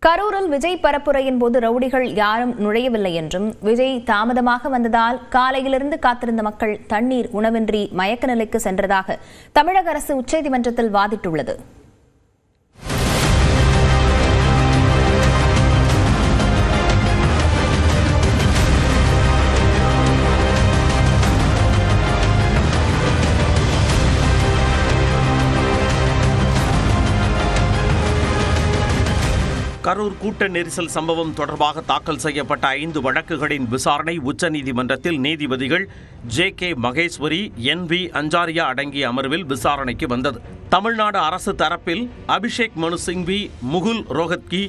கரூரில் விஜய் பரப்புரையின் போது ரவுடிகள் யாரும் நுழையவில்லை என்றும், விஜய் தாமதமாக வந்ததால் காலையிலிருந்து காத்திருந்த மக்கள் தண்ணீர், உணவின்றி மயக்க நிலைக்கு சென்றதாக தமிழக அரசு உச்சநீதிமன்றத்தில் வாதிட்டுள்ளது. கரூர் கூட்ட நெரிசல் சம்பவம் தொடர்பாக தாக்கல் செய்யப்பட்ட 5 வழக்குகளின் விசாரணை உச்சநீதிமன்றத்தில் நீதிபதிகள் JK மகேஸ்வரி, NV அஞ்சாரியா அடங்கிய அமர்வில் விசாரணைக்கு வந்தது. தமிழ்நாடு அரசு தரப்பில் அபிஷேக் மனு சிங்வி, முகுல் ரோஹத்கி,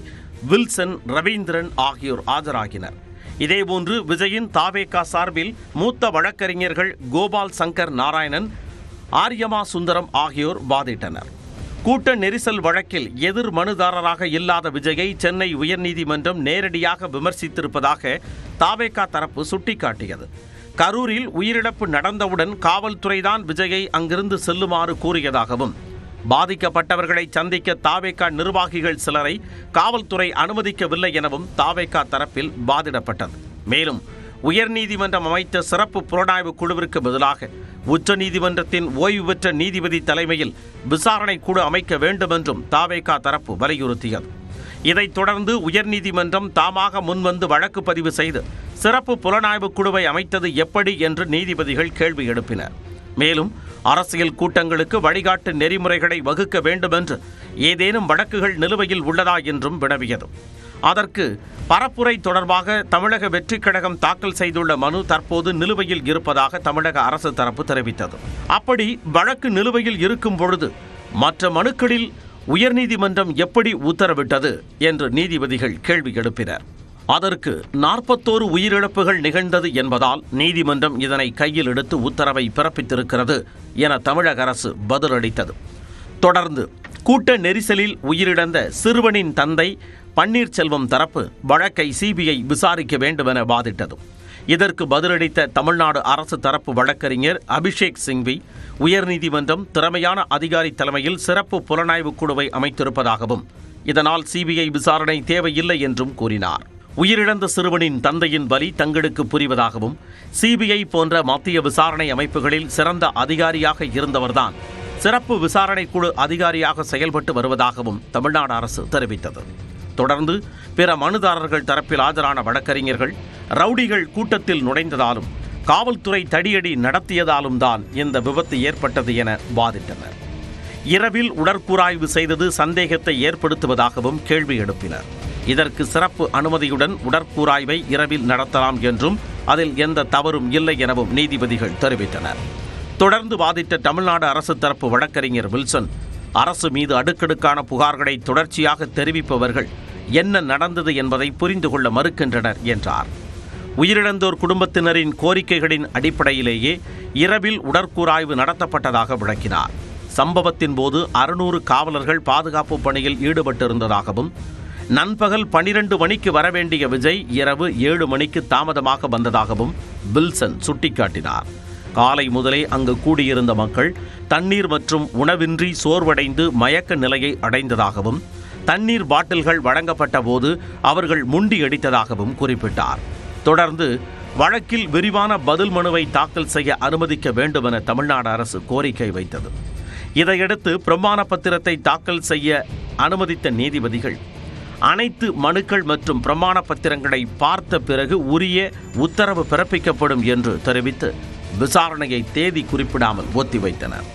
வில்சன், ரவீந்திரன் ஆகியோர் ஆஜராகினர். இதேபோன்று விஜயின் தாவேகா சார்பில் மூத்த வழக்கறிஞர்கள் கோபால் சங்கர் நாராயணன், ஆரியமா சுந்தரம் ஆகியோர் வாதிட்டனர். கூட்ட நெரிசல் வழக்கில் எதிர் மனுதாரராக இல்லாத விஜயை சென்னை உயர்நீதிமன்றம் நேரடியாக விமர்சித்திருப்பதாக தாவேகா தரப்பு சுட்டிக்காட்டியது. கரூரில் உயிரிழப்பு நடந்தவுடன் காவல்துறைதான் விஜயை அங்கிருந்து செல்லுமாறு கூறியதாகவும், பாதிக்கப்பட்டவர்களை சந்திக்க தாவேகா நிர்வாகிகள் சிலரை காவல்துறை அனுமதிக்கவில்லை எனவும் தாவேகா தரப்பில் வாதிடப்பட்டது. மேலும் உயர்நீதிமன்றம் அமைத்த சிறப்பு புலனாய்வு குழுவிற்கு பதிலாக உச்சநீதிமன்றத்தின் ஓய்வு பெற்ற நீதிபதி தலைமையில் விசாரணை குழு அமைக்க வேண்டும் என்றும் தாவேகா தரப்பு வலியுறுத்தியது. இதைத் தொடர்ந்து உயர்நீதிமன்றம் தாமாக முன்வந்து வழக்கு பதிவு செய்து சிறப்பு புலனாய்வு குழுவை அமைத்தது எப்படி என்று நீதிபதிகள் கேள்வி எழுப்பினர். மேலும் அரசியல் கூட்டங்களுக்கு வழிகாட்டு நெறிமுறைகளை வகுக்க வேண்டும் என்று ஏதேனும் வழக்குகள் நிலுவையில் உள்ளதா என்றும் வினவியது. அதற்கு பரப்புரை தொடர்பாக தமிழக வெற்றிக் கழகம் தாக்கல் செய்துள்ள மனு தற்போது நிலுவையில் இருப்பதாக தமிழக அரசு தரப்பு தெரிவித்தது. அப்படி வழக்கு நிலுவையில் இருக்கும் பொழுது மற்ற மனுக்களில் உயர்நீதிமன்றம் எப்படி உத்தரவிட்டது என்று நீதிபதிகள் கேள்வி எழுப்பினர். அதற்கு 41 உயிரிழப்புகள் நிகழ்ந்தது என்பதால் நீதிமன்றம் இதனை கையில் எடுத்து உத்தரவை பிறப்பித்திருக்கிறது என தமிழக அரசு பதிலளித்தது. தொடர்ந்து கூட்ட நெரிசலில் உயிரிழந்த சிறுவனின் தந்தை பன்னீர்செல்வம் தரப்பு வழக்கை CBI விசாரிக்க வேண்டும் என வாதிட்டது. இதற்கு பதிலளித்த தமிழ்நாடு அரசு தரப்பு வழக்கறிஞர் அபிஷேக் சிங்வி, உயர்நீதிமன்றம் திறமையான அதிகாரி தலைமையில் சிறப்பு புலனாய்வு குழுவை அமைத்திருப்பதாகவும், இதனால் CBI விசாரணை தேவையில்லை என்றும் கூறினார். உயிரிழந்த சிறுவனின் தந்தையின் வலி தங்களுக்கு புரிவதாகவும், CBI போன்ற மத்திய விசாரணை அமைப்புகளில் சிறந்த அதிகாரியாக இருந்தவர்தான் சிறப்பு விசாரணை குழு அதிகாரியாக செயல்பட்டு வருவதாகவும் தமிழ்நாடு அரசு தெரிவித்தது. தொடர்ந்து பிற மனுதாரர்கள் தரப்பில் ஆஜரான வழக்கறிஞர்கள் ரவுடிகள் கூட்டத்தில் நுழைந்ததாலும் காவல்துறை தடியடி நடத்தியதாலும் தான் இந்த விபத்து ஏற்பட்டது என வாதிட்டனர். இரவில் உடற்கூராய்வு செய்தது சந்தேகத்தை ஏற்படுத்துவதாகவும் கேள்வி எழுப்பினர். இதற்கு சிறப்பு அனுமதியுடன் உடற்கூராய்வை இரவில் நடத்தலாம் என்றும் அதில் எந்த தவறும் இல்லை எனவும் நீதிபதிகள் தெரிவித்தனர். தொடர்ந்து வாதிட்ட தமிழ்நாடு அரசு தரப்பு வழக்கறிஞர் வில்சன், அரசு மீது அடுக்கடுக்கான புகார்களை தொடர்ச்சியாக தெரிவிப்பவர்கள் என்ன நடந்தது என்பதை புரிந்து கொள்ள மறுக்கின்றனர் என்றார். உயிரிழந்தோர் குடும்பத்தினரின் கோரிக்கைகளின் அடிப்படையிலேயே இரவில் உடற்கூராய்வு நடத்தப்பட்டதாக விளக்கினார். சம்பவத்தின் போது 600 காவலர்கள் பாதுகாப்பு பணியில் ஈடுபட்டிருந்ததாகவும், நண்பகல் 12 மணிக்கு வரவேண்டிய விஜய் இரவு 7 மணிக்கு தாமதமாக வந்ததாகவும் வில்சன் சுட்டிக்காட்டினார். காலை முதலே அங்கு கூடியிருந்த மக்கள் தண்ணீர் மற்றும் உணவின்றி சோர்வடைந்து மயக்க நிலையை அடைந்ததாகவும், தண்ணீர் பாட்டில்கள் வழங்கப்பட்ட போது அவர்கள் முண்டியடித்ததாகவும் குறிப்பிட்டார். தொடர்ந்து வழக்கில் விரிவான பதில் மனுவை தாக்கல் செய்ய அனுமதிக்க வேண்டும் என தமிழ்நாடு அரசு கோரிக்கை வைத்தது. இதையடுத்து பிரமாண பத்திரத்தை தாக்கல் செய்ய அனுமதித்த நீதிபதிகள் அனைத்து மனுக்கள் மற்றும் பிரமாண பத்திரங்களை பார்த்த பிறகு உரிய உத்தரவு பிறப்பிக்கப்படும் என்று தெரிவித்து விசாரணையை தேதி குறிப்பிடாமல் ஒத்திவைத்தனர்.